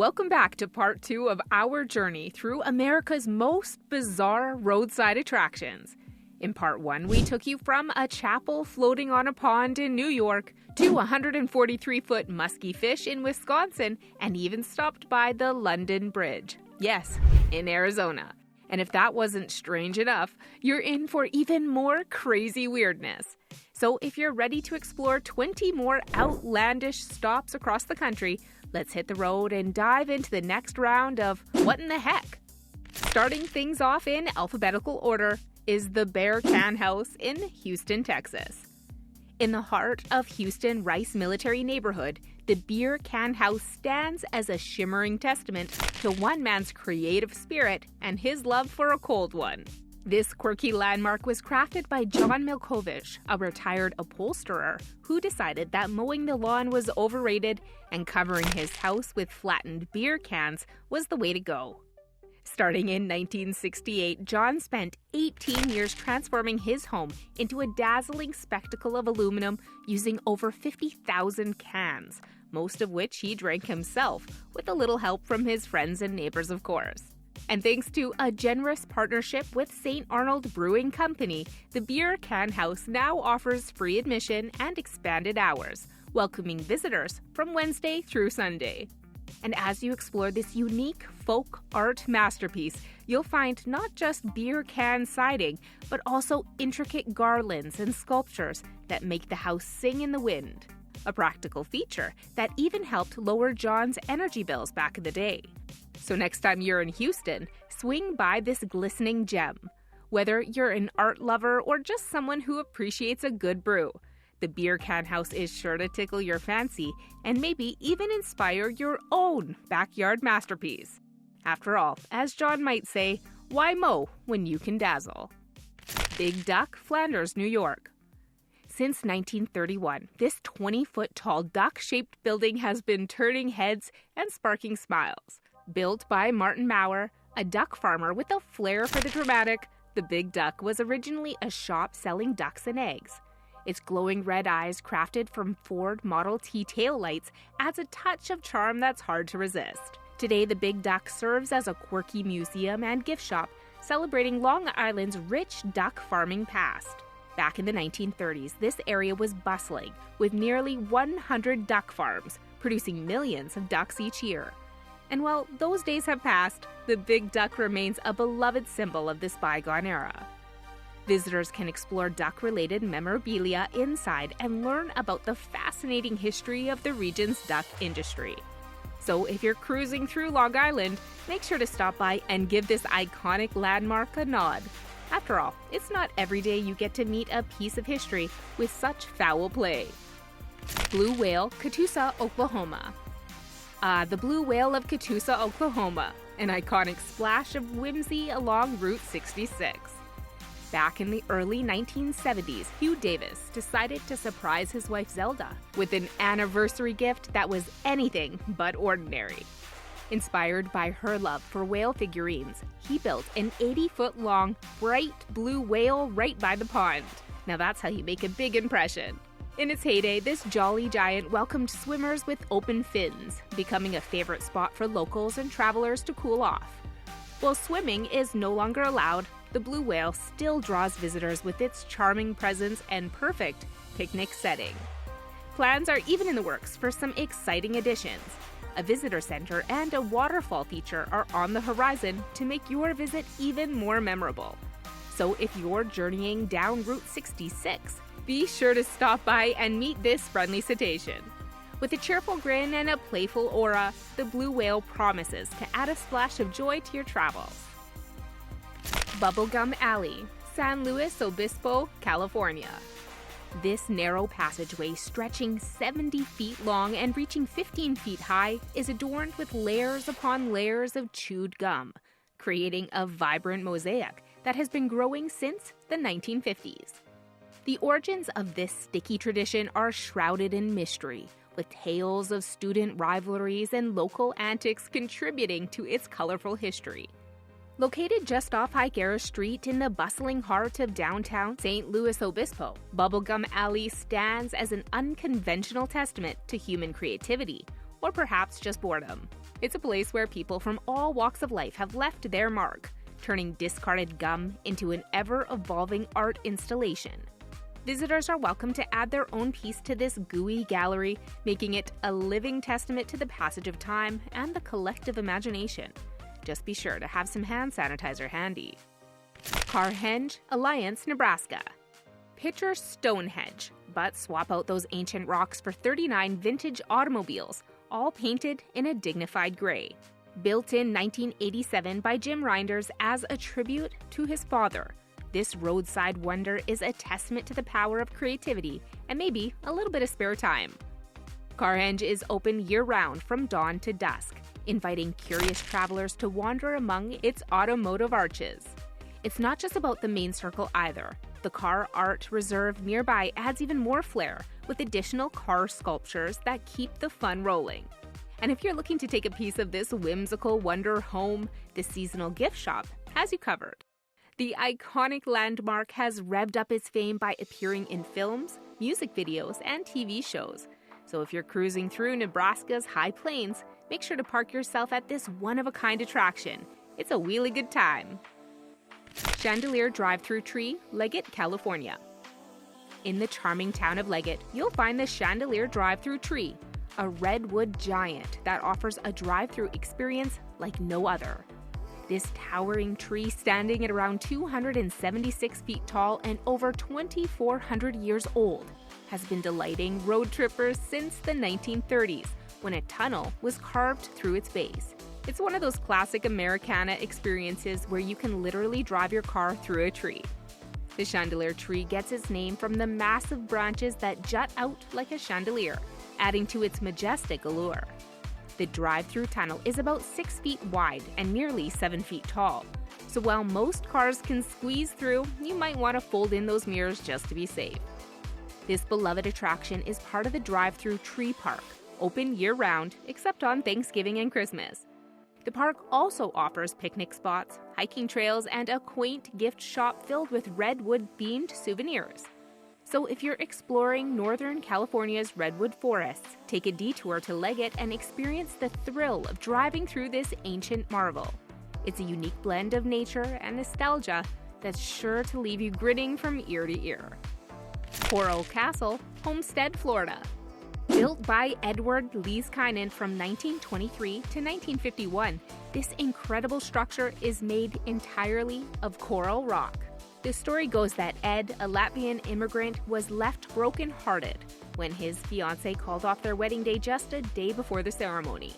Welcome back to part 2 of our journey through America's most bizarre roadside attractions. In part 1, we took you from a chapel floating on a pond in New York to 143-foot musky fish in Wisconsin and even stopped by the London Bridge. Yes, in Arizona. And if that wasn't strange enough, you're in for even more crazy weirdness. So if you're ready to explore 20 more outlandish stops across the country, let's hit the road and dive into the next round of What in the Heck? Starting things off in alphabetical order is the Bear Can House in Houston, Texas. In the heart of Houston Rice Military Neighborhood, the Beer Can House stands as a shimmering testament to one man's creative spirit and his love for a cold one. This quirky landmark was crafted by John Milkovich, a retired upholsterer who decided that mowing the lawn was overrated and covering his house with flattened beer cans was the way to go. Starting in 1968, John spent 18 years transforming his home into a dazzling spectacle of aluminum using over 50,000 cans, most of which he drank himself, with a little help from his friends and neighbors, of course. And thanks to a generous partnership with St. Arnold Brewing Company, the Beer Can House now offers free admission and expanded hours, welcoming visitors from Wednesday through Sunday. And as you explore this unique folk art masterpiece, you'll find not just beer can siding, but also intricate garlands and sculptures that make the house sing in the wind. A practical feature that even helped lower John's energy bills back in the day. So next time you're in Houston, swing by this glistening gem. Whether you're an art lover or just someone who appreciates a good brew, the Beer Can House is sure to tickle your fancy and maybe even inspire your own backyard masterpiece. After all, as John might say, why mow when you can dazzle? Big Duck, Flanders, New York. Since 1931, this 20-foot tall duck-shaped building has been turning heads and sparking smiles. Built by Martin Maurer, a duck farmer with a flair for the dramatic, the Big Duck was originally a shop selling ducks and eggs. Its glowing red eyes, crafted from Ford Model T taillights, adds a touch of charm that's hard to resist. Today, the Big Duck serves as a quirky museum and gift shop, celebrating Long Island's rich duck farming past. Back in the 1930s, this area was bustling, with nearly 100 duck farms, producing millions of ducks each year. And while those days have passed, the Big Duck remains a beloved symbol of this bygone era. Visitors can explore duck-related memorabilia inside and learn about the fascinating history of the region's duck industry. So if you're cruising through Long Island, make sure to stop by and give this iconic landmark a nod. After all, it's not every day you get to meet a piece of history with such foul play. Blue Whale, Catoosa, Oklahoma. The Blue Whale of Catoosa, Oklahoma, an iconic splash of whimsy along Route 66. Back in the early 1970s, Hugh Davis decided to surprise his wife Zelda with an anniversary gift that was anything but ordinary. Inspired by her love for whale figurines, he built an 80-foot-long, bright blue whale right by the pond. Now that's how you make a big impression. In its heyday, this jolly giant welcomed swimmers with open fins, becoming a favorite spot for locals and travelers to cool off. While swimming is no longer allowed, the Blue Whale still draws visitors with its charming presence and perfect picnic setting. Plans are even in the works for some exciting additions. A visitor center and a waterfall feature are on the horizon to make your visit even more memorable. So if you're journeying down Route 66, be sure to stop by and meet this friendly cetacean. With a cheerful grin and a playful aura, the Blue Whale promises to add a splash of joy to your travels. Bubblegum Alley, San Luis Obispo, California. This narrow passageway, stretching 70 feet long and reaching 15 feet high, is adorned with layers upon layers of chewed gum, creating a vibrant mosaic that has been growing since the 1950s. The origins of this sticky tradition are shrouded in mystery, with tales of student rivalries and local antics contributing to its colorful history. Located just off Higuera Street in the bustling heart of downtown St. Luis Obispo, Bubblegum Alley stands as an unconventional testament to human creativity, or perhaps just boredom. It's a place where people from all walks of life have left their mark, turning discarded gum into an ever-evolving art installation. Visitors are welcome to add their own piece to this gooey gallery, making it a living testament to the passage of time and the collective imagination. Just be sure to have some hand sanitizer handy. Carhenge, Alliance, Nebraska. Picture Stonehenge, but swap out those ancient rocks for 39 vintage automobiles, all painted in a dignified gray. Built in 1987 by Jim Reinders as a tribute to his father, this roadside wonder is a testament to the power of creativity and maybe a little bit of spare time. Carhenge is open year-round from dawn to dusk, inviting curious travelers to wander among its automotive arches. It's not just about the main circle either. The Car Art Reserve nearby adds even more flair with additional car sculptures that keep the fun rolling. And if you're looking to take a piece of this whimsical wonder home, the seasonal gift shop has you covered. The iconic landmark has revved up its fame by appearing in films, music videos, and TV shows. So if you're cruising through Nebraska's high plains, make sure to park yourself at this one-of-a-kind attraction. It's a really good time. Chandelier Drive-Thru Tree, Leggett, California. In the charming town of Leggett, you'll find the Chandelier Drive-Thru Tree, a redwood giant that offers a drive-thru experience like no other. This towering tree, standing at around 276 feet tall and over 2,400 years old, has been delighting road trippers since the 1930s, when a tunnel was carved through its base. It's one of those classic Americana experiences where you can literally drive your car through a tree. The chandelier tree gets its name from the massive branches that jut out like a chandelier, adding to its majestic allure. The drive-through tunnel is about 6 feet wide and nearly 7 feet tall. So while most cars can squeeze through, you might want to fold in those mirrors just to be safe. This beloved attraction is part of the drive-through tree park, open year-round except on Thanksgiving and Christmas. The park also offers picnic spots, hiking trails, and a quaint gift shop filled with redwood-themed souvenirs. So if you're exploring Northern California's redwood forests, take a detour to Leggett and experience the thrill of driving through this ancient marvel. It's a unique blend of nature and nostalgia that's sure to leave you grinning from ear to ear. Coral Castle, Homestead, Florida. Built by Edward Leeskainen from 1923 to 1951, this incredible structure is made entirely of coral rock. The story goes that Ed, a Latvian immigrant, was left broken-hearted when his fiancée called off their wedding day just a day before the ceremony.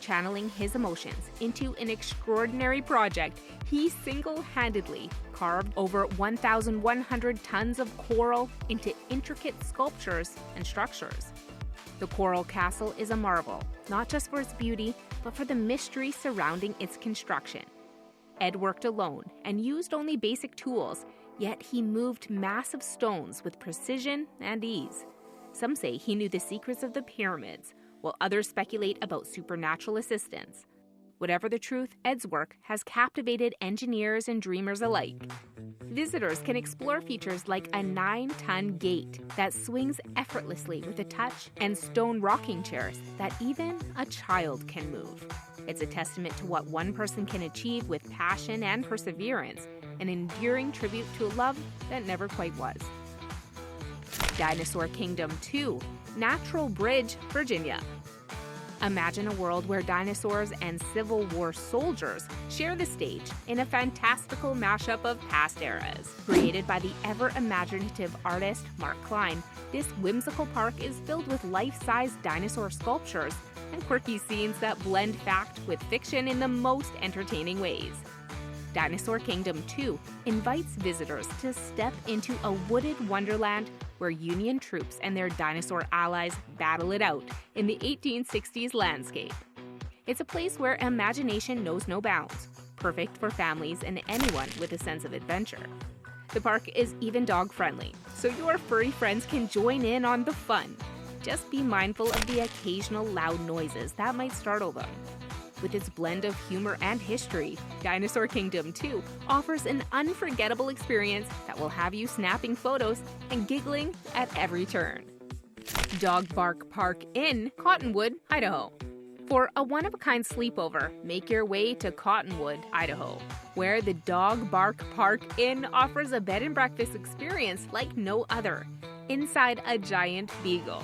Channeling his emotions into an extraordinary project, he single-handedly carved over 1,100 tons of coral into intricate sculptures and structures. The Coral Castle is a marvel, not just for its beauty, but for the mystery surrounding its construction. Ed worked alone and used only basic tools, yet he moved massive stones with precision and ease. Some say he knew the secrets of the pyramids, while others speculate about supernatural assistance. Whatever the truth, Ed's work has captivated engineers and dreamers alike. Visitors can explore features like a 9-ton gate that swings effortlessly with a touch and stone rocking chairs that even a child can move. It's a testament to what one person can achieve with passion and perseverance, an enduring tribute to a love that never quite was. Dinosaur Kingdom 2, Natural Bridge, Virginia. Imagine a world where dinosaurs and Civil War soldiers share the stage in a fantastical mashup of past eras. Created by the ever-imaginative artist Mark Klein, this whimsical park is filled with life-size dinosaur sculptures and quirky scenes that blend fact with fiction in the most entertaining ways. Dinosaur Kingdom 2 invites visitors to step into a wooded wonderland where Union troops and their dinosaur allies battle it out in the 1860s landscape. It's a place where imagination knows no bounds, perfect for families and anyone with a sense of adventure. The park is even dog-friendly, so your furry friends can join in on the fun. Just be mindful of the occasional loud noises that might startle them. With its blend of humor and history, Dinosaur Kingdom 2 offers an unforgettable experience that will have you snapping photos and giggling at every turn. Dog Bark Park in Cottonwood, Idaho. For a one-of-a-kind sleepover, make your way to Cottonwood, Idaho, where the Dog Bark Park Inn offers a bed and breakfast experience like no other, inside a giant beagle.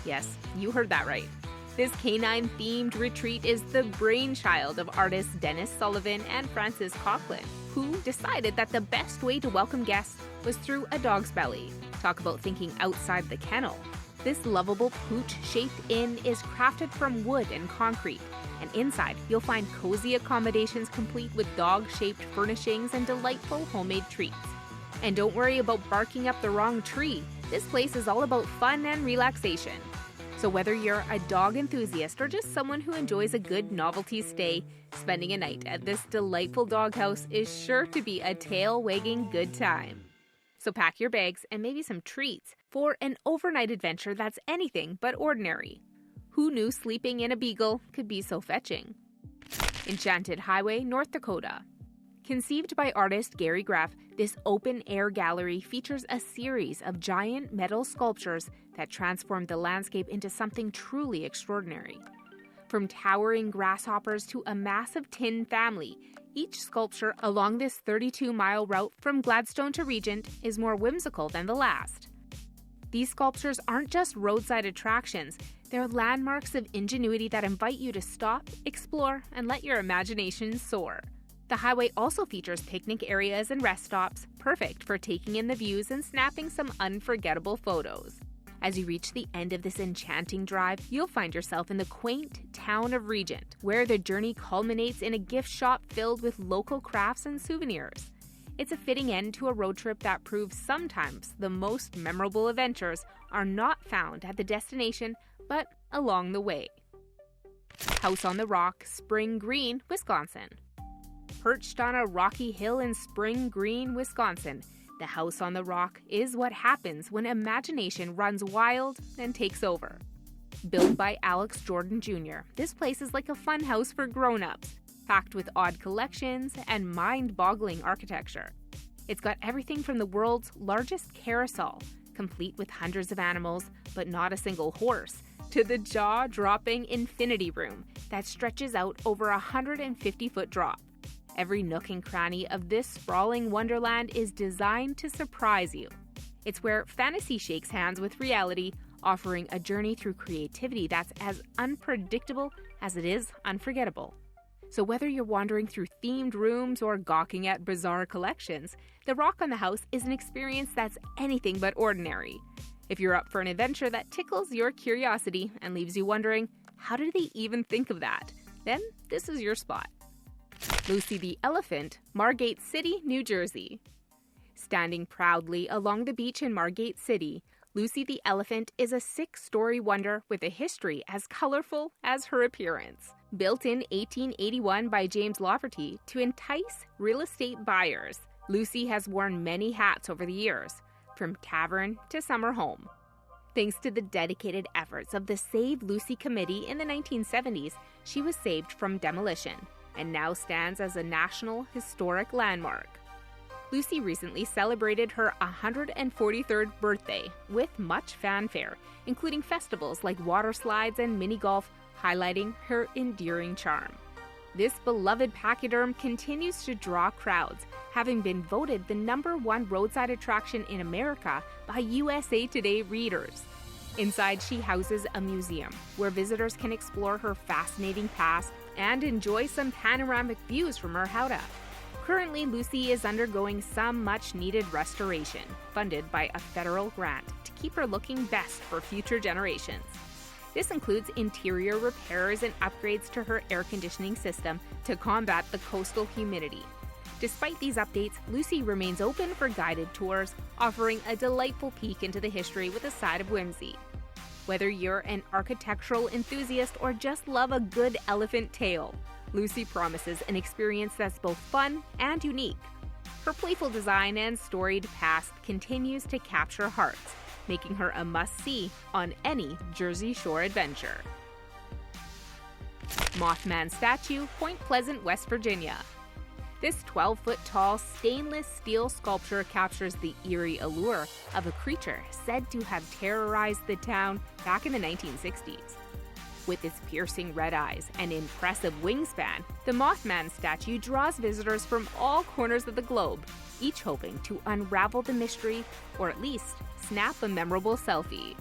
Yes, you heard that right. This canine-themed retreat is the brainchild of artists Dennis Sullivan and Francis Coughlin, who decided that the best way to welcome guests was through a dog's belly. Talk about thinking outside the kennel. This lovable pooch-shaped inn is crafted from wood and concrete, and inside you'll find cozy accommodations complete with dog-shaped furnishings and delightful homemade treats. And don't worry about barking up the wrong tree. This place is all about fun and relaxation. So whether you're a dog enthusiast or just someone who enjoys a good novelty stay, spending a night at this delightful doghouse is sure to be a tail-wagging good time. So pack your bags and maybe some treats for an overnight adventure that's anything but ordinary. Who knew sleeping in a beagle could be so fetching? Enchanted Highway, North Dakota. Conceived by artist Gary Graff, this open-air gallery features a series of giant metal sculptures that transform the landscape into something truly extraordinary. From towering grasshoppers to a massive tin family, each sculpture along this 32-mile route from Gladstone to Regent is more whimsical than the last. These sculptures aren't just roadside attractions, they're landmarks of ingenuity that invite you to stop, explore, and let your imagination soar. The highway also features picnic areas and rest stops, perfect for taking in the views and snapping some unforgettable photos. As you reach the end of this enchanting drive, you'll find yourself in the quaint town of Regent, where the journey culminates in a gift shop filled with local crafts and souvenirs. It's a fitting end to a road trip that proves sometimes the most memorable adventures are not found at the destination, but along the way. House on the Rock, Spring Green, Wisconsin. Perched on a rocky hill in Spring Green, Wisconsin, the House on the Rock is what happens when imagination runs wild and takes over. Built by Alex Jordan Jr., this place is like a fun house for grown-ups, packed with odd collections and mind-boggling architecture. It's got everything from the world's largest carousel, complete with hundreds of animals, but not a single horse, to the jaw-dropping infinity room that stretches out over a 150-foot drop. Every nook and cranny of this sprawling wonderland is designed to surprise you. It's where fantasy shakes hands with reality, offering a journey through creativity that's as unpredictable as it is unforgettable. So whether you're wandering through themed rooms or gawking at bizarre collections, the Rock on the House is an experience that's anything but ordinary. If you're up for an adventure that tickles your curiosity and leaves you wondering, how did they even think of that? Then this is your spot. Lucy the Elephant, Margate City, New Jersey. Standing proudly along the beach in Margate City, Lucy the Elephant is a 6-story wonder with a history as colorful as her appearance. Built in 1881 by James Lafferty to entice real estate buyers, Lucy has worn many hats over the years, from tavern to summer home. Thanks to the dedicated efforts of the Save Lucy Committee in the 1970s, she was saved from demolition and now stands as a National Historic Landmark. Lucy recently celebrated her 143rd birthday with much fanfare, including festivals like water slides and mini golf, highlighting her endearing charm. This beloved pachyderm continues to draw crowds, having been voted the #1 roadside attraction in America by USA Today readers. Inside, she houses a museum where visitors can explore her fascinating past and enjoy some panoramic views from her howdah. Currently, Lucy is undergoing some much-needed restoration, funded by a federal grant to keep her looking best for future generations. This includes interior repairs and upgrades to her air conditioning system to combat the coastal humidity. Despite these updates, Lucy remains open for guided tours, offering a delightful peek into the history with a side of whimsy. Whether you're an architectural enthusiast or just love a good elephant tale, Lucy promises an experience that's both fun and unique. Her playful design and storied past continues to capture hearts, making her a must-see on any Jersey Shore adventure. Mothman Statue, Point Pleasant, West Virginia. This 12-foot-tall stainless steel sculpture captures the eerie allure of a creature said to have terrorized the town back in the 1960s. With its piercing red eyes and impressive wingspan, the Mothman statue draws visitors from all corners of the globe, each hoping to unravel the mystery or at least snap a memorable selfie.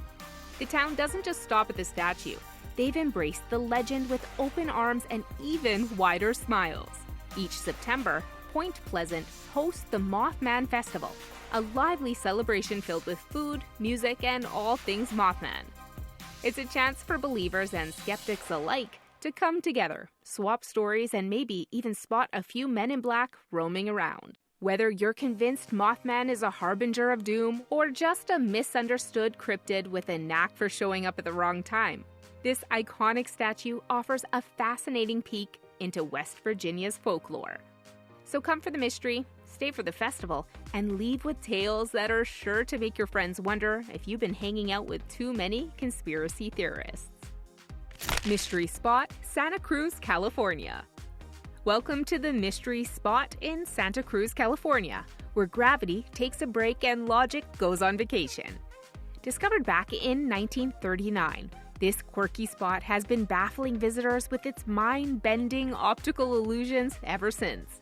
The town doesn't just stop at the statue. They've embraced the legend with open arms and even wider smiles. Each September, Point Pleasant hosts the Mothman Festival, a lively celebration filled with food, music, and all things Mothman. It's a chance for believers and skeptics alike to come together, swap stories, and maybe even spot a few men in black roaming around. Whether you're convinced Mothman is a harbinger of doom or just a misunderstood cryptid with a knack for showing up at the wrong time, this iconic statue offers a fascinating peek into West Virginia's folklore. So come for the mystery, stay for the festival, and leave with tales that are sure to make your friends wonder if you've been hanging out with too many conspiracy theorists. Mystery Spot, Santa Cruz, California. Welcome to the Mystery Spot in Santa Cruz, California, where gravity takes a break and logic goes on vacation. Discovered back in 1939, this quirky spot has been baffling visitors with its mind-bending optical illusions ever since.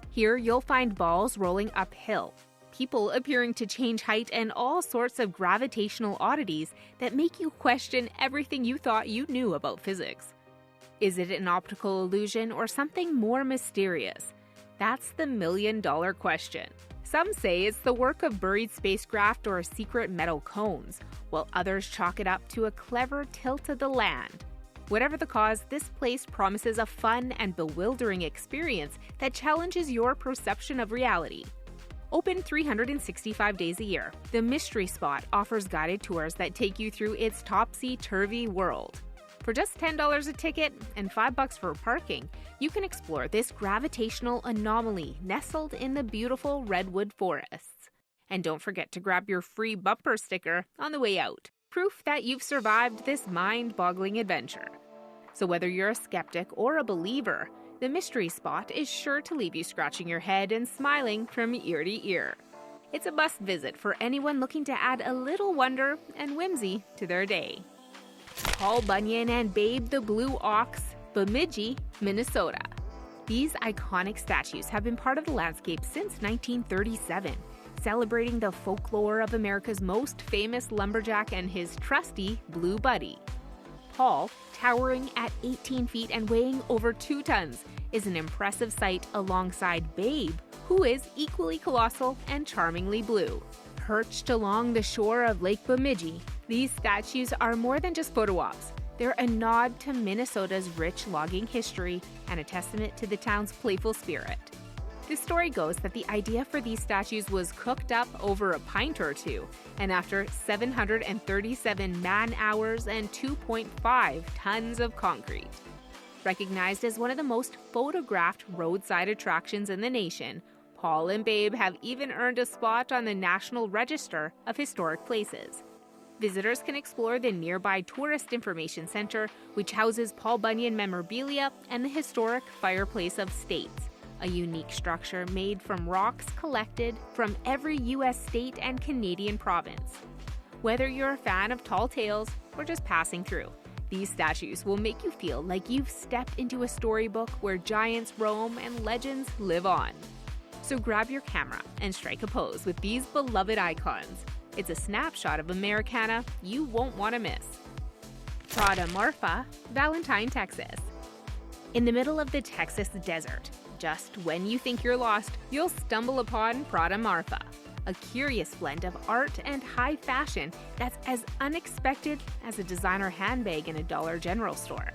Here you'll find balls rolling uphill, people appearing to change height, and all sorts of gravitational oddities that make you question everything you thought you knew about physics. Is it an optical illusion or something more mysterious? That's the million-dollar question. Some say it's the work of buried spacecraft or secret metal cones, while others chalk it up to a clever tilt of the land. Whatever the cause, this place promises a fun and bewildering experience that challenges your perception of reality. Open 365 days a year, the Mystery Spot offers guided tours that take you through its topsy-turvy world. For just $10 a ticket and $5 for parking, you can explore this gravitational anomaly nestled in the beautiful redwood forests. And don't forget to grab your free bumper sticker on the way out, proof that you've survived this mind-boggling adventure. So whether you're a skeptic or a believer, the Mystery Spot is sure to leave you scratching your head and smiling from ear to ear. It's a must visit for anyone looking to add a little wonder and whimsy to their day. Paul Bunyan and Babe the Blue Ox, Bemidji, Minnesota. These iconic statues have been part of the landscape since 1937, celebrating the folklore of America's most famous lumberjack and his trusty blue buddy. Paul, towering at 18 feet and weighing over 2 tons, is an impressive sight alongside Babe, who is equally colossal and charmingly blue. Perched along the shore of Lake Bemidji, these statues are more than just photo ops. They're a nod to Minnesota's rich logging history and a testament to the town's playful spirit. The story goes that the idea for these statues was cooked up over a pint or two, and after 737 man-hours and 2.5 tons of concrete. Recognized as one of the most photographed roadside attractions in the nation, Paul and Babe have even earned a spot on the National Register of Historic Places. Visitors can explore the nearby Tourist Information Center, which houses Paul Bunyan memorabilia and the historic Fireplace of States, a unique structure made from rocks collected from every U.S. state and Canadian province. Whether you're a fan of tall tales or just passing through, these statues will make you feel like you've stepped into a storybook where giants roam and legends live on. So grab your camera and strike a pose with these beloved icons. It's a snapshot of Americana you won't want to miss. Prada Marfa, Valentine, Texas. In the middle of the Texas desert, just when you think you're lost, you'll stumble upon Prada Marfa, a curious blend of art and high fashion that's as unexpected as a designer handbag in a Dollar General store.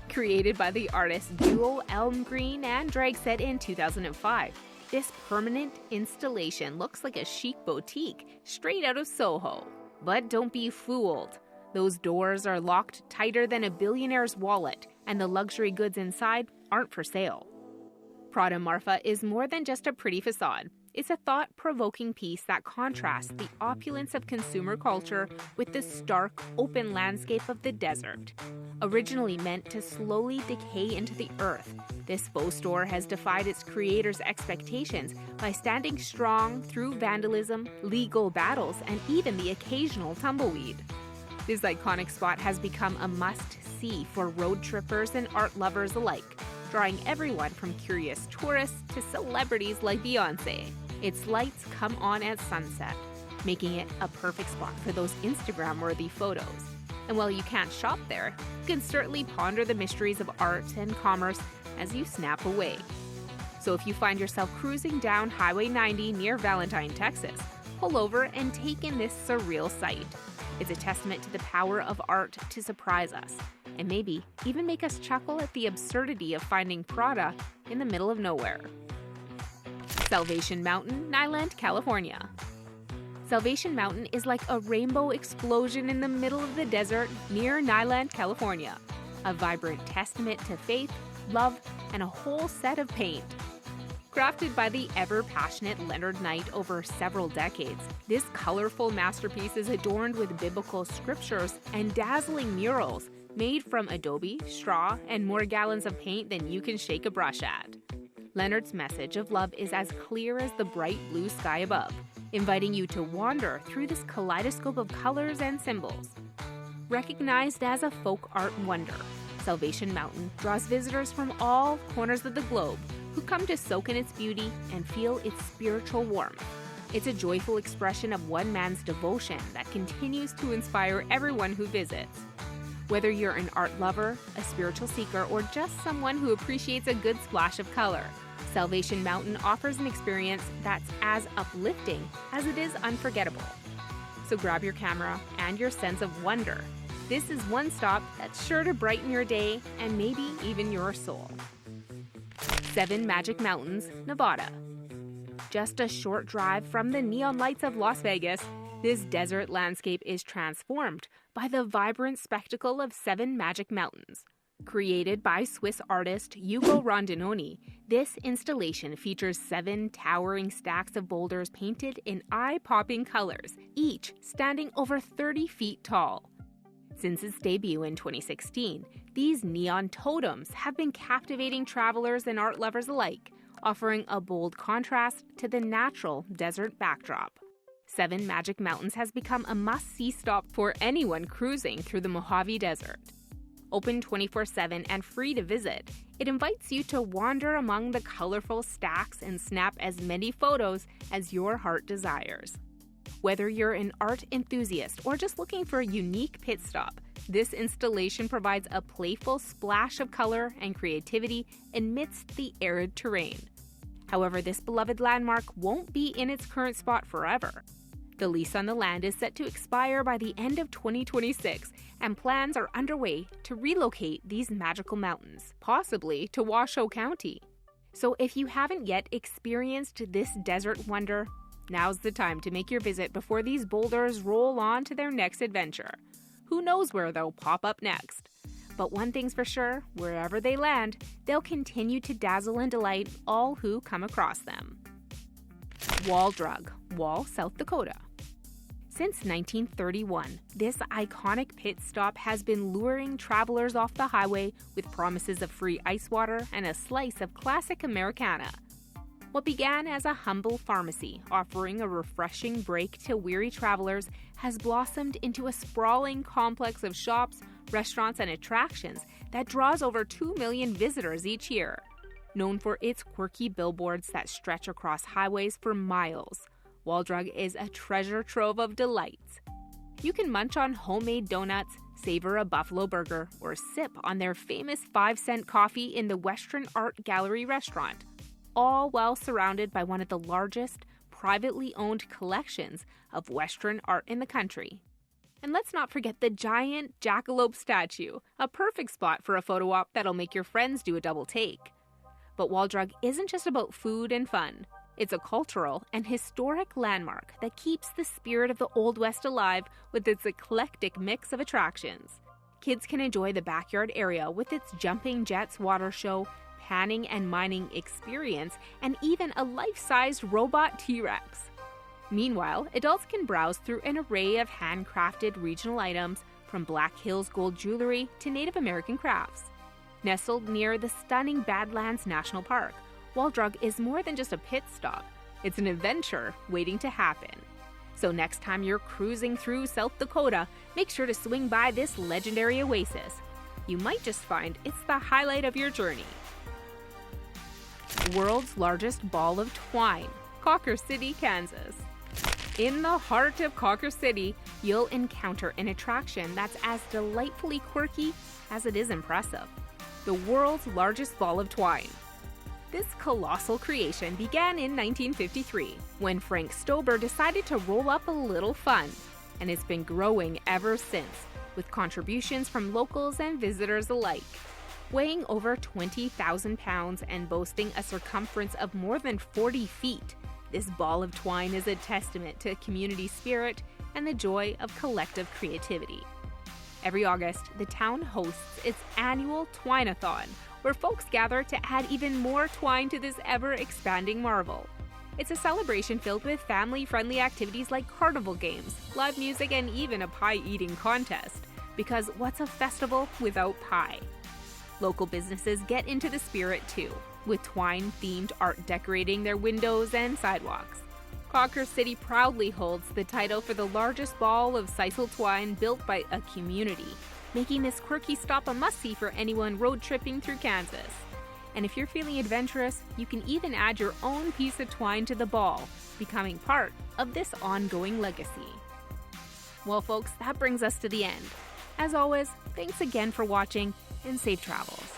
Created by the artists duo Elm Green and Dragset in 2005, this permanent installation looks like a chic boutique straight out of Soho. But don't be fooled. Those doors are locked tighter than a billionaire's wallet, and the luxury goods inside aren't for sale. Prada Marfa is more than just a pretty facade. It's a thought-provoking piece that contrasts the opulence of consumer culture with the stark, open landscape of the desert. Originally meant to slowly decay into the earth, this faux store has defied its creators' expectations by standing strong through vandalism, legal battles, and even the occasional tumbleweed. This iconic spot has become a must-see for road trippers and art lovers alike, drawing everyone from curious tourists to celebrities like Beyoncé. Its lights come on at sunset, making it a perfect spot for those Instagram-worthy photos. And while you can't shop there, you can certainly ponder the mysteries of art and commerce as you snap away. So if you find yourself cruising down Highway 90 near Valentine, Texas, pull over and take in this surreal sight. It's a testament to the power of art to surprise us, and maybe even make us chuckle at the absurdity of finding Prada in the middle of nowhere. Salvation Mountain, Niland, California. Salvation Mountain is like a rainbow explosion in the middle of the desert near Niland, California. A vibrant testament to faith, love, and a whole set of paint. Crafted by the ever-passionate Leonard Knight over several decades, this colorful masterpiece is adorned with biblical scriptures and dazzling murals made from adobe, straw, and more gallons of paint than you can shake a brush at. Leonard's message of love is as clear as the bright blue sky above, inviting you to wander through this kaleidoscope of colors and symbols. Recognized as a folk art wonder, Salvation Mountain draws visitors from all corners of the globe who come to soak in its beauty and feel its spiritual warmth. It's a joyful expression of one man's devotion that continues to inspire everyone who visits. Whether you're an art lover, a spiritual seeker, or just someone who appreciates a good splash of color, Salvation Mountain offers an experience that's as uplifting as it is unforgettable. So grab your camera and your sense of wonder. This is one stop that's sure to brighten your day and maybe even your soul. 7 Magic Mountains, Nevada. Just a short drive from the neon lights of Las Vegas, this desert landscape is transformed by the vibrant spectacle of 7 Magic Mountains. Created by Swiss artist Ugo Rondinoni, this installation features 7 towering stacks of boulders painted in eye-popping colors, each standing over 30 feet tall. Since its debut in 2016, these neon totems have been captivating travelers and art lovers alike, offering a bold contrast to the natural desert backdrop. 7 Magic Mountains has become a must-see stop for anyone cruising through the Mojave Desert. Open 24/7 and free to visit, it invites you to wander among the colorful stacks and snap as many photos as your heart desires. Whether you're an art enthusiast or just looking for a unique pit stop, this installation provides a playful splash of color and creativity amidst the arid terrain. However, this beloved landmark won't be in its current spot forever. The lease on the land is set to expire by the end of 2026, and plans are underway to relocate these magical mountains, possibly to Washoe County. So if you haven't yet experienced this desert wonder, now's the time to make your visit before these boulders roll on to their next adventure. Who knows where they'll pop up next? But one thing's for sure, wherever they land, they'll continue to dazzle and delight all who come across them. Wall Drug, Wall, South Dakota. Since 1931, this iconic pit stop has been luring travelers off the highway with promises of free ice water and a slice of classic Americana. What began as a humble pharmacy offering a refreshing break to weary travelers has blossomed into a sprawling complex of shops, restaurants, and attractions that draws over 2 million visitors each year. Known for its quirky billboards that stretch across highways for miles, Wall Drug is a treasure trove of delights. You can munch on homemade donuts, savor a buffalo burger, or sip on their famous 5-cent coffee in the Western Art Gallery restaurant, all while surrounded by one of the largest privately owned collections of Western art in the country. And let's not forget the giant jackalope statue, a perfect spot for a photo op that'll make your friends do a double take. But Wall Drug isn't just about food and fun. It's a cultural and historic landmark that keeps the spirit of the Old West alive with its eclectic mix of attractions. Kids can enjoy the backyard area with its jumping jets water show, panning and mining experience, and even a life-sized robot T-Rex. Meanwhile, adults can browse through an array of handcrafted regional items from Black Hills gold jewelry to Native American crafts. Nestled near the stunning Badlands National Park, Wall Drug is more than just a pit stop. It's an adventure waiting to happen. So next time you're cruising through South Dakota, make sure to swing by this legendary oasis. You might just find it's the highlight of your journey. World's largest ball of twine, Cawker City, Kansas. In the heart of Cawker City, you'll encounter an attraction that's as delightfully quirky as it is impressive. The world's largest ball of twine. This colossal creation began in 1953 when Frank Stober decided to roll up a little fun, and it's been growing ever since, with contributions from locals and visitors alike. Weighing over 20,000 pounds and boasting a circumference of more than 40 feet, this ball of twine is a testament to community spirit and the joy of collective creativity. Every August, the town hosts its annual Twine-a-thon, where folks gather to add even more twine to this ever-expanding marvel. It's a celebration filled with family-friendly activities like carnival games, live music, and even a pie-eating contest. Because what's a festival without pie? Local businesses get into the spirit too, with twine-themed art decorating their windows and sidewalks. Cawker City proudly holds the title for the largest ball of sisal twine built by a community, making this quirky stop a must-see for anyone road tripping through Kansas. And if you're feeling adventurous, you can even add your own piece of twine to the ball, becoming part of this ongoing legacy. Well, folks, that brings us to the end. As always, thanks again for watching, and safe travels.